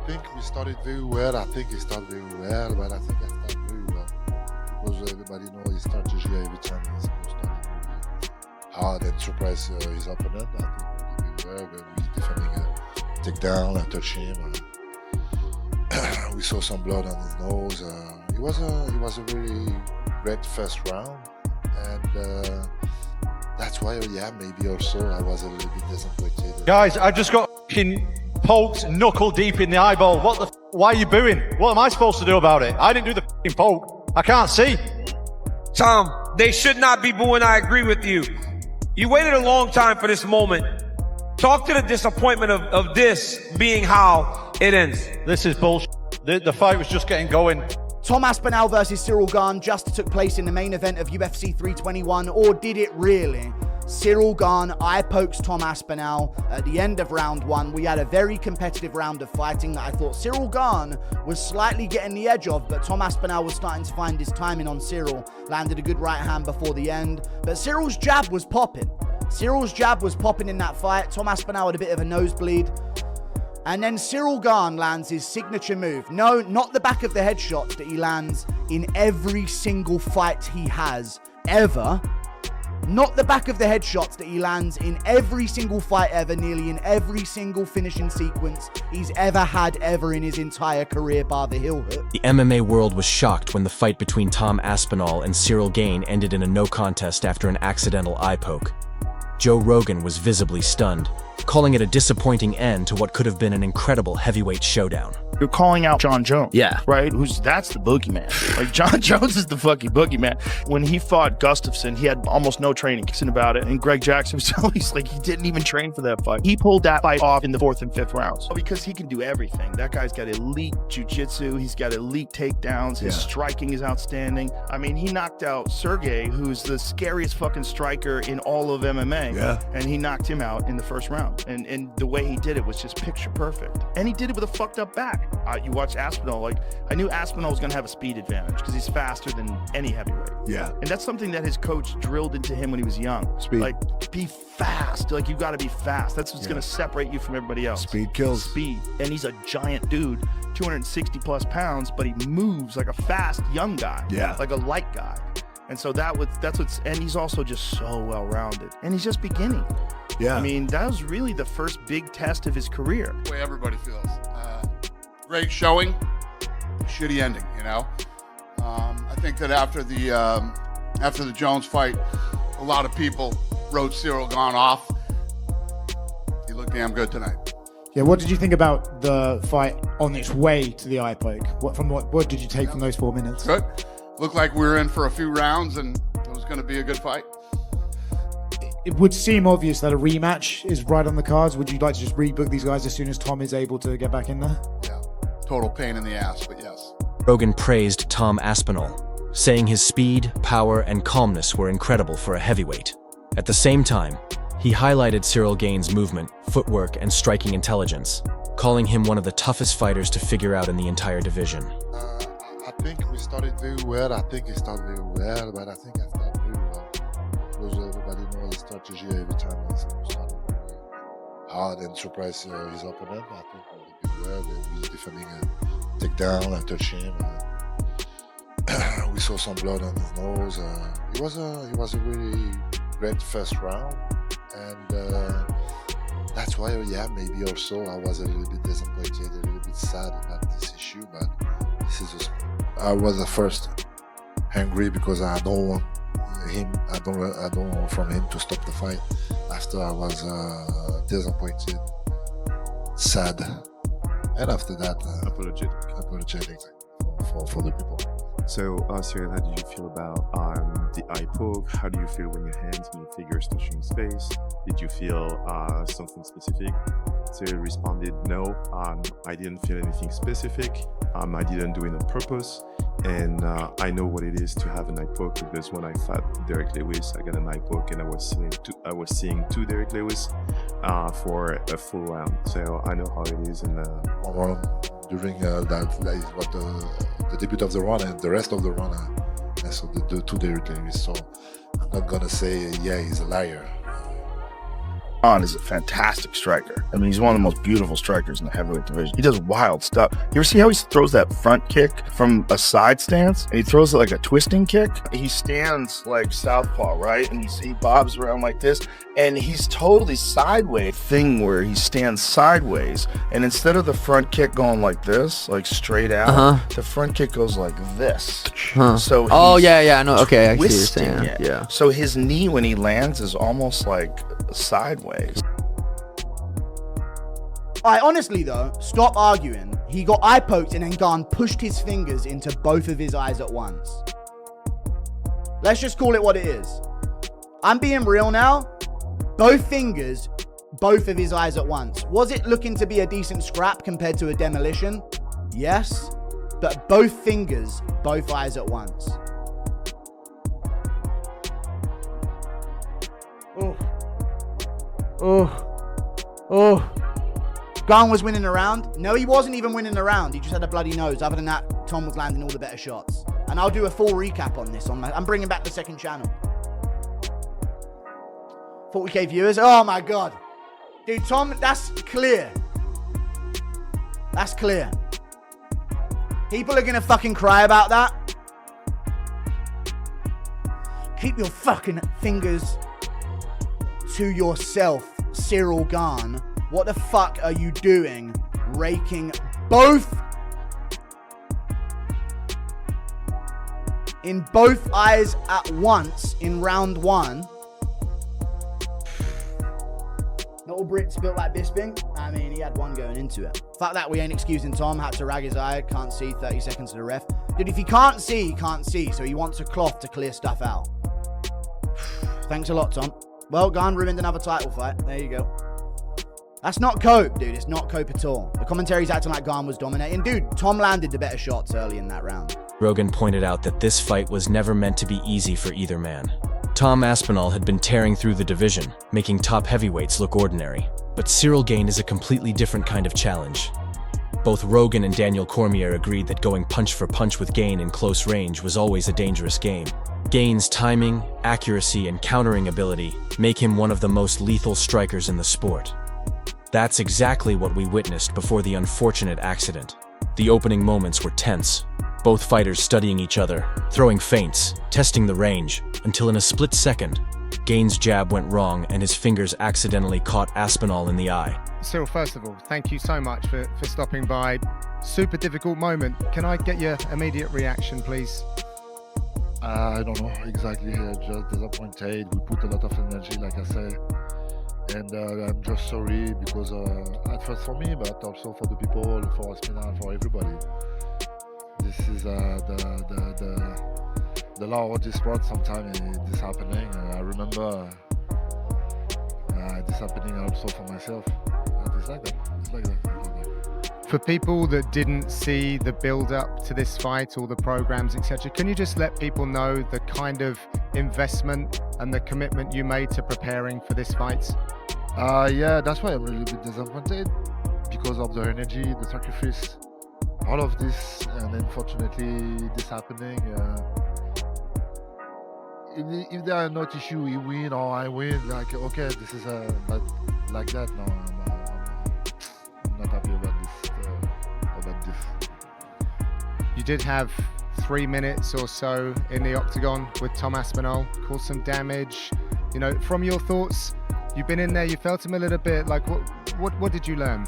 think we started very well. I think he started very well, but I think I started very well. Because everybody knows his strategy every time he's starting really hard and surprise his opponent. I think we did very well. We're defending a takedown, a touch him. We saw some blood on his nose. It was a really great first round, and that's why, yeah, maybe also I was a little bit disappointed. Guys, I just got poked knuckle deep in the eyeball. What the why are you booing? What am I supposed to do about it? I didn't do the poke. I can't see. Tom, they should not be booing. I agree with you. You waited a long time for this moment. Talk to the disappointment of this being how it ends. This is bullshit. The fight was just getting going. Tom Aspinall versus Ciryl Gane just took place in the main event of UFC 321, or did it really? Ciryl Gane eye-pokes Tom Aspinall at the end of round one. We had a very competitive round of fighting that I thought Ciryl Gane was slightly getting the edge of, but Tom Aspinall was starting to find his timing on Ciryl. Landed a good right hand before the end, but Cyryl's jab was popping. Cyryl's jab was popping in that fight. Tom Aspinall had a bit of a nosebleed. And then Ciryl Gane lands his signature move. No, not the back of the head shots that he lands in every single fight he has ever. Not the back of the head shots that he lands in every single fight ever, nearly in every single finishing sequence he's ever had ever in his entire career, bar the heel hook. The MMA world was shocked when the fight between Tom Aspinall and Ciryl Gane ended in a no contest after an accidental eye poke. Joe Rogan was visibly stunned, calling it a disappointing end to what could have been an incredible heavyweight showdown. You're calling out Jon Jones. Yeah. Right? That's the boogeyman. Like, Jon Jones is the fucking boogeyman. When he fought Gustafsson, he had almost no training about it. And Greg Jackson was always like, he didn't even train for that fight. He pulled that fight off in the 4th and 5th rounds. Because he can do everything. That guy's got elite jiu-jitsu. He's got elite takedowns. His striking is outstanding. I mean, he knocked out Sergey, who's the scariest fucking striker in all of MMA. Yeah. And he knocked him out in the first round. And the way he did it was just picture perfect. And he did it with a fucked up back. You watch Aspinall, like, I knew Aspinall was going to have a speed advantage because he's faster than any heavyweight. Yeah. And that's something that his coach drilled into him when he was young. Speed. Like, be fast. Like, you got to be fast. That's what's going to separate you from everybody else. Speed kills. Speed. And he's a giant dude, 260 plus pounds, but he moves like a fast young guy. Yeah. Like a light guy. And so and he's also just so well-rounded. And he's just beginning. Yeah. I mean, that was really the first big test of his career. The way everybody feels. Great showing, shitty ending, you know? I think that after the Jones fight, a lot of people wrote Ciryl Gane off. He looked damn good tonight. Yeah, what did you think about the fight on its way to the eye poke? What did you take from those 4 minutes? Good. Looked like we were in for a few rounds and it was going to be a good fight. It would seem obvious that a rematch is right on the cards. Would you like to just rebook these guys as soon as Tom is able to get back in there? Yeah. Total pain in the ass, but yes. Rogan praised Tom Aspinall, saying his speed, power, and calmness were incredible for a heavyweight. At the same time, he highlighted Ciryl Gane's movement, footwork, and striking intelligence, calling him one of the toughest fighters to figure out in the entire division. I think we started very well. I think he started very well, but I think I started very well. Because everybody knows his strategy every time he's starting really hard and surprise his opponent. I think we did well. He was defending a takedown, a touch him. We saw some blood on his nose. It was a really great first round, and that's why, yeah, maybe also I was a little bit disappointed, a little bit sad about this issue. But this is just, I was at first angry because I don't want him. I don't want from him to stop the fight. After I was disappointed, sad, and after that, apologetic for the people. So, Ciryl, how did you feel about the eye poke? How do you feel when your hands and your fingers touching his face? Did you feel something specific? Ciryl responded, no, I didn't feel anything specific. I didn't do it on purpose. And I know what it is to have an eye poke because when I fought Derek Lewis, I got an eye poke and I was seeing two Derek Lewis for a full round. So I know how it is. And during that is what the debut of the run and the rest of the run, I saw the two Derek Lewis. So I'm not gonna say yeah he's a liar. Jon is a fantastic striker. I mean, he's one of the most beautiful strikers in the heavyweight division. He does wild stuff. You ever see how he throws that front kick from a side stance? And he throws it like a twisting kick. He stands like southpaw, right? And he bobs around like this. And he's totally sideways. Thing where he stands sideways. And instead of the front kick going like this, like straight out, the front kick goes like this. So I know. Okay, I see what you're twisting saying. it. Yeah. So his knee when he lands is almost like sideways. Honestly though, stop arguing. He got eye poked and then Gane pushed his fingers into both of his eyes at once. Let's just call it what it is. I'm being real now. Both fingers, both of his eyes at once. Was it looking to be a decent scrap compared to a demolition? Yes. But both fingers, both eyes at once. Gane was winning the round. No, he wasn't even winning the round. He just had a bloody nose. Other than that, Tom was landing all the better shots. And I'll do a full recap on this. I'm bringing back the second channel. 40k viewers. Oh my God. Dude, Tom, that's clear. That's clear. People are going to fucking cry about that. Keep your fucking fingers to yourself, Ciryl Gane. What the fuck are you doing? Raking both in both eyes at once in round one. Not all Brits built like Bisping. I mean, he had one going into it. Fuck that, we ain't excusing Tom. Had to rag his eye. Can't see. 30 seconds to the ref. Dude, if he can't see, he can't see. So he wants a cloth to clear stuff out. Thanks a lot, Tom. Well, Gane ruined another title fight. There you go. That's not cope, dude. It's not cope at all. The commentary's acting like Gane was dominating. Dude, Tom landed the better shots early in that round. Rogan pointed out that this fight was never meant to be easy for either man. Tom Aspinall had been tearing through the division, making top heavyweights look ordinary. But Ciryl Gane is a completely different kind of challenge. Both Rogan and Daniel Cormier agreed that going punch for punch with Gane in close range was always a dangerous game. Gane's timing, accuracy, and countering ability make him one of the most lethal strikers in the sport. That's exactly what we witnessed before the unfortunate accident. The opening moments were tense, both fighters studying each other, throwing feints, testing the range, until in a split second, Gane's jab went wrong and his fingers accidentally caught Aspinall in the eye. Ciryl, first of all, thank you so much for stopping by. Super difficult moment. Can I get your immediate reaction, please? I don't know exactly. Just disappointed. We put a lot of energy, like I say. And I'm just sorry because at first for me, but also for the people, for Aspinall, for everybody. This is the law of this sport. Sometimes this happening. I remember this happening also for myself. It's like that. It's like that. For people that didn't see the build-up to this fight, all the programs, etc., can you just let people know the kind of investment and the commitment you made to preparing for this fight? Yeah, that's why I'm really a bit disappointed because of the energy, the sacrifice, all of this, and unfortunately this happening. If there are not issue, we win or I win, like okay, this is but like that. No, I'm not happy about this. You did have 3 minutes or so in the octagon with Tom Aspinall, caused some damage. You know, from your thoughts, you've been in there, you felt him a little bit. Like, what did you learn?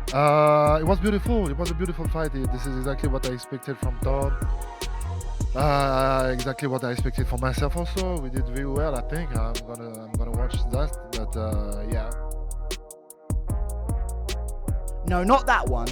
It was beautiful. It was a beautiful fight. This is exactly what I expected from Tom. Exactly what I expected for myself also. We did very well, I think. I'm gonna watch that, but yeah. No, not that one.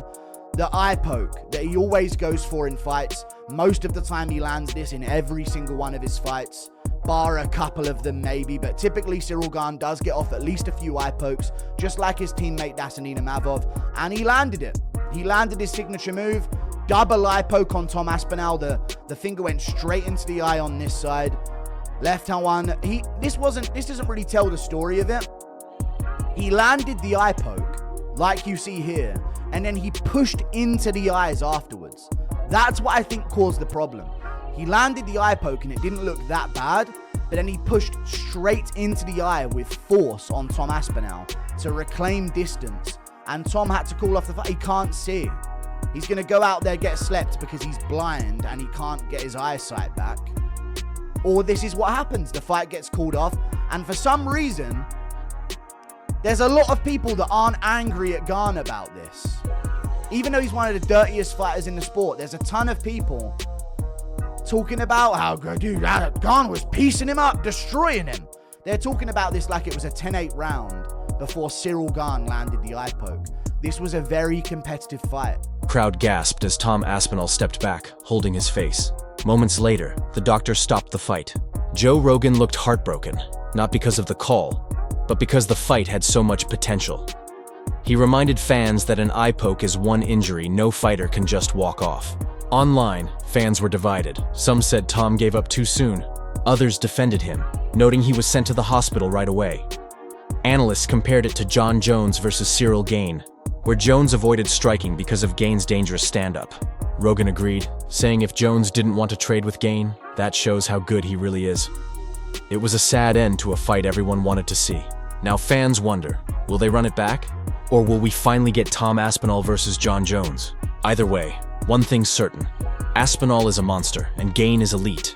The eye poke that he always goes for in fights. Most of the time he lands this in every single one of his fights, bar a couple of them maybe, but typically Ciryl Gane does get off at least a few eye pokes, just like his teammate Dasanina Mavov, and he landed it. He landed his signature move, double eye poke on Tom Aspinall. The finger went straight into the eye on this side. Left hand one. This doesn't really tell the story of it. He landed the eye poke, like you see here, and then he pushed into the eyes afterwards. That's what I think caused the problem. He landed the eye poke and it didn't look that bad, but then he pushed straight into the eye with force on Tom Aspinall to reclaim distance. And Tom had to call off the fight. He can't see. He's going to go out there, get slept because he's blind and he can't get his eyesight back. Or this is what happens. The fight gets called off. And for some reason, there's a lot of people that aren't angry at Gane about this. Even though he's one of the dirtiest fighters in the sport, there's a ton of people talking about how, dude, Gane was piecing him up, destroying him. They're talking about this like it was a 10-8 round before Ciryl Gane landed the eye poke. This was a very competitive fight. Crowd gasped as Tom Aspinall stepped back, holding his face. Moments later, the doctor stopped the fight. Joe Rogan looked heartbroken, not because of the call, but because the fight had so much potential. He reminded fans that an eye poke is one injury no fighter can just walk off. Online, fans were divided. Some said Tom gave up too soon. Others defended him, noting he was sent to the hospital right away. Analysts compared it to Jon Jones versus Ciryl Gane, where Jones avoided striking because of Gane's dangerous stand-up. Rogan agreed, saying if Jones didn't want to trade with Gane, that shows how good he really is. It was a sad end to a fight everyone wanted to see. Now fans wonder, will they run it back? Or will we finally get Tom Aspinall versus Jon Jones? Either way, one thing's certain. Aspinall is a monster, and Gane is elite.